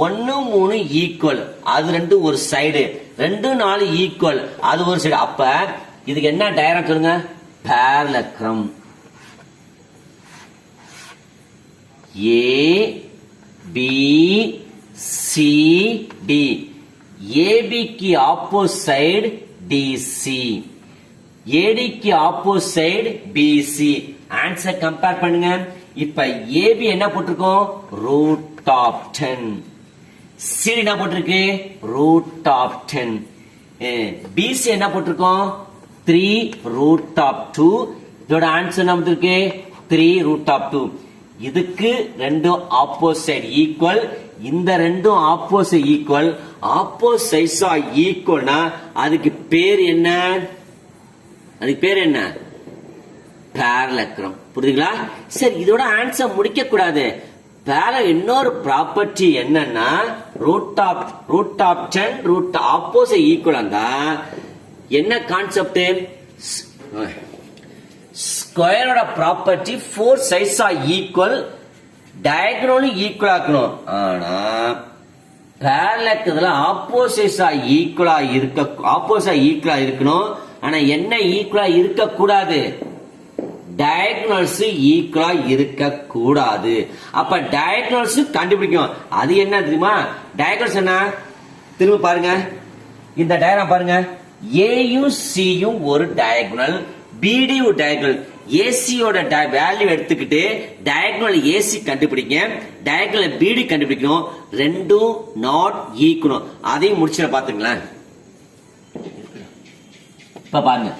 1 3 ஈக்குவல், அது ரெண்டு ஒரு சைடு. 2 4 ஈக்குவல், அது ஒரு சைடு. அப்ப இதுக்கு என்ன டயக்ராம் சொல்லுங்க parallelogram. A B C D. AB की opposite DC, AD की opposite BC. ஆன்சர் கம்பேர் பண்ணுங்க. இப்ப AB என்ன போட்டிருக்கோம் root of 10. CD என்ன போட்டிருக்கு root of 10. BC என்ன போட்டிருக்கோம் 3 root of 2. இதோட ஆன்சர் என்ன போட்டிருக்கு 3 root of 2. இதுக்கு ரெண்டும் ஆப்போசிட் ஈக்குவல், இந்த ரெண்டும் ஆப்போசிட் ஈக்குவல். ஆப்போசிட்ஸ் ஆர் ஈக்குவல்னா அதுக்கு பேர் என்ன, அதுக்கு பேர் என்ன parallelogram. புரியுதுங்களா. சரி இதோட ஆன்சர் முடிக்க கூடாது. இன்னொரு ப்ராப்பர்ட்டி என்னன்னா root of 10 root opposite equal இருந்தா என்ன கான்செப்ட், ஸ்கொயரோட ப்ராப்பர்ட்டி 4 சைட்ஸ் ஆர் ஈக்குவல், டயகனலும் ஈக்குவலா இருக்கணும். ஆனா parallelogram ஆப்போசிட்ஸ் ஆர் ஈக்குவலா இருக்கணும். ஆனா என்ன ஈக்குவலா இருக்க கூடாது டயகனல்ஸ் ஈக்குவலா இருக்க கூடாது. அப்ப டயகனல்ஸ் கண்டுபிடிக்கும். அது என்ன தெரியுமா? டயகனல்ஸ் என்ன? திரும்ப பாருங்க, இந்த டயக்ராம் பாருங்க. ஏயும் சியும் ஒரு டயகனல், பிடி ஒரு டயகனல். ஏசியோட வேல்யூ எடுத்துக்கிட்டு டயகனல் ஏசி கண்டுபிடிங்க, டயகனல் பிடி கண்டுபிடிக்கணும். ரெண்டும் நாட் ஈக்குவல். அதையும் முடிச்சு பாத்துங்களேன். இப்ப பாருங்க,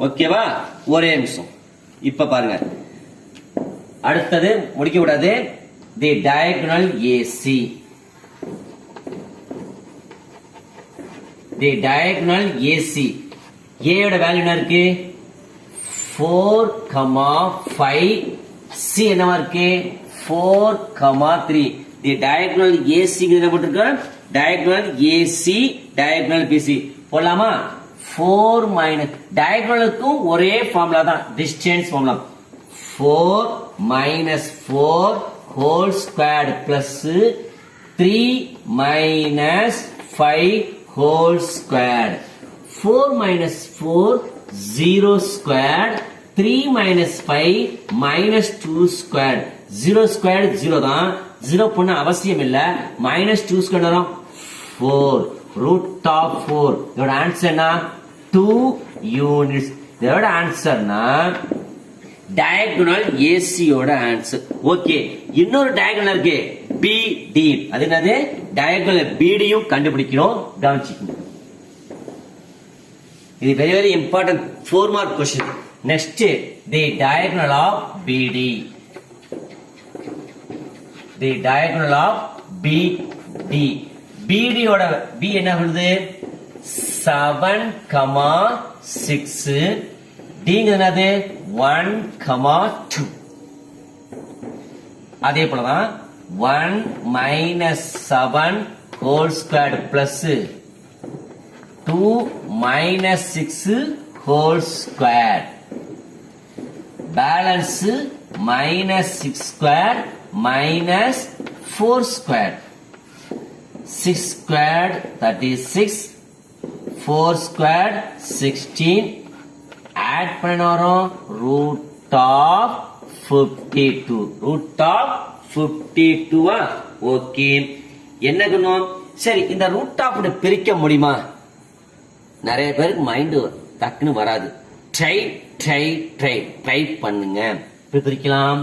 ஓகேவா? ஒரே நிமிஷம். இப்ப பாருங்க, அடுத்தது முடிக்க கூடாது. தி டயகனல் ஏசி, தி டயகனல் ஏசி. ஏ யோட வேல்யூ என்ன இருக்கு? 4,5. சி என்னவா இருக்கு? 4,3. தி டயகனல் ஏசி என்ன போட்டிருக்க? டயகனல் ஏசி, டயகனல் பிசி போடலாமா? 4 மைனஸ் டயகனலுக்கும் ஒரே ஃபார்முலா தான், distance formula. 4 minus 4 whole squared plus 3 minus 5 whole squared. 4 minus 4 0 squared. 3 minus 5 minus 2 squared. 0 squared 0 தான். 0 பண்ண அவசியம் இல்ல. minus 2 squared வரும் 4 root of 4. இதோட ஆன்சர் என்ன? 2 units. இதோட ஆன்சர்னா டயகனல் ஏசியோட ஆன்சர். ஓகே, இன்னொரு டயகனல் இருக்கு பிடி. அது என்னது? டயகனல் பிடியும் கண்டுபிடிக்கிறோம். கவனிச்சுக்கணும், இது very very important 4 mark question. Next, the diagonal of BD. The diagonal of பிடி. பிடியோட பி என்ன வருது? 7,6. டிங்க என்னது? 1,2. அதே போலதான் 1 minus 7 whole squared plus 2 minus 6 whole squared. Balance minus 6 squared minus 4 squared. 6 squared 36, 4 squared 16. add பண்ண வரும் root of 52. root of 52. Okay, என்ன பண்ணும்? சரி, இந்த ரூட் ஆஃப் பிரிக்க முடியுமா? நிறைய பேருக்கு மைண்ட் டக்குன்னு வராது. ட்ரை பண்ணுங்க. பிரிக்கலாம்.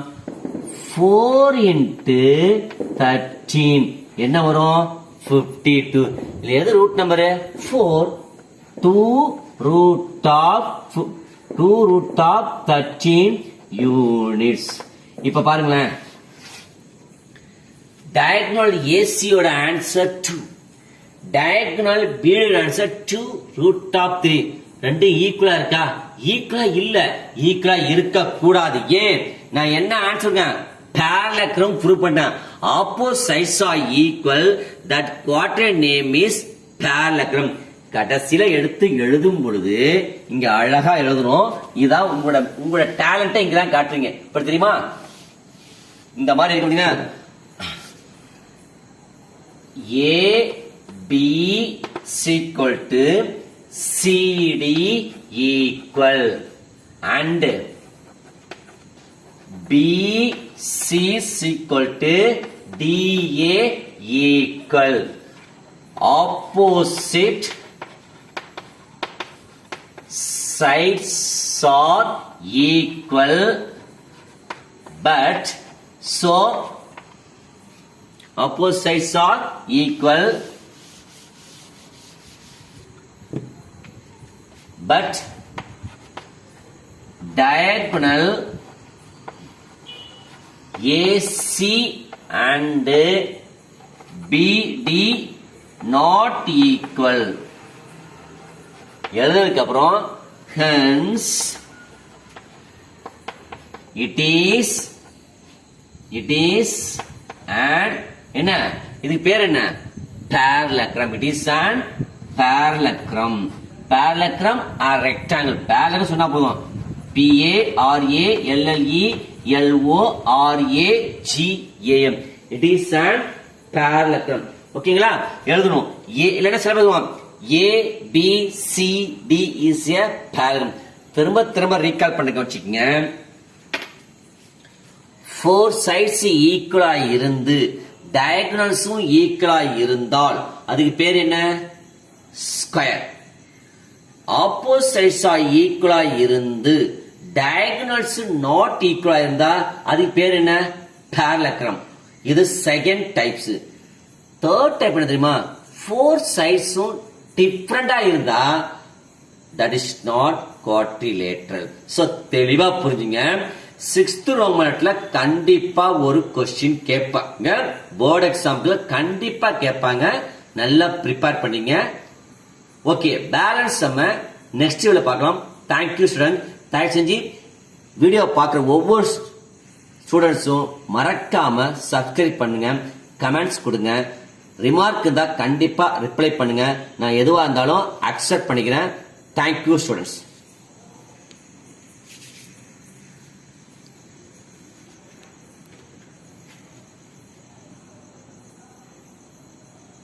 4 into 13 என்ன வரும்? 52. இல்ல எது root number? 4. 2 root of 13 units. இப்ப பாருங்களேன், டயகனல் ஏசியோட ஆன்சர் 2, டயகனல் பியோட ஆன்சர் 2 root of 3. ரெண்டு ஈக்குவலா இருக்கா? ஈக்குவலா இல்ல, ஈக்குவலா இருக்க கூடாது. ஏன்? நான் என்ன ஆன்சர் parallelogram ப்ரூவ் பண்ணேன். opposites are equal, that quadrant name is parallelogram. கடைசியில எடுத்து எழுதும் பொழுது இங்க அழகா எழுதணும். இதான் உங்களோட டேலண்ட்டை இங்கதான் காட்டுறீங்க. இப்ப தெரியுமா? இந்த மாதிரி இருக்க A B equal to CD equal and B C equal to DA equal. Opposite sides are equal, but so opposite sides are equal, but diagonal AC and BD not equal. எழுதுறதுக்கு அப்புறம் hence it is and என்ன இதுக்கு பேர் என்ன? parallelogram. it is an parallelogram. parallelogram or rectangle. parallelogram சொன்னா போதும். PARALLELORAGAM. it is an parallelogram. ஓகேங்களா? எழுதணும். இல்லன்னா சில பேர் A B C D is a parallelogram. திரும்ப ரீகால் பண்ணுங்க வச்சுக்கோங்க. 4 sides ஈக்குவலா இருந்து டயகனல்ஸும் ஈக்குவலா இருந்தால் அதுக்கு பேர் என்ன? ஸ்கொயர். ஆப்போசிட் சைட்ஸ் ஈக்குவலா இருந்து டயகனல்ஸ் நாட் ஈக்குவலா இருந்தா அதுக்கு பேர் என்ன? parallelogram. இது செகண்ட் டைப்ஸ். தேர்ட் டைப் என்ன தெரியுமா? 4 sides டிஃபரண்டா இருந்தா that is not quadrilateral. So தெளிவா புரிஞ்சுங்க. 6th ரோமன்ல கண்டிப்பா ஒரு क्वेश्चन கேட்பாங்க. போர்டு எக்ஸாம்ல கண்டிப்பா கேட்பாங்க. நல்லா ப்ரிப்பேர் பண்ணீங்க. ஓகே, பேலன்ஸ் நம்ம நெக்ஸ்ட் வீடியோல பார்க்கலாம். Thank you student. தயவு செஞ்சு வீடியோ பார்க்குற ஒவ்வொரு ஸ்டூடெண்ட்ஸும் மறக்காம சப்ஸ்கிரைப் பண்ணுங்க, கமெண்ட்ஸ் கொடுங்க, ரிமார்க் இருந்தா கண்டிப்பா ரிப்ளை பண்ணுங்க. நான் எதுவா இருந்தாலும் அக்செப்ட் பண்ணிக்கிறேன். Thank you students.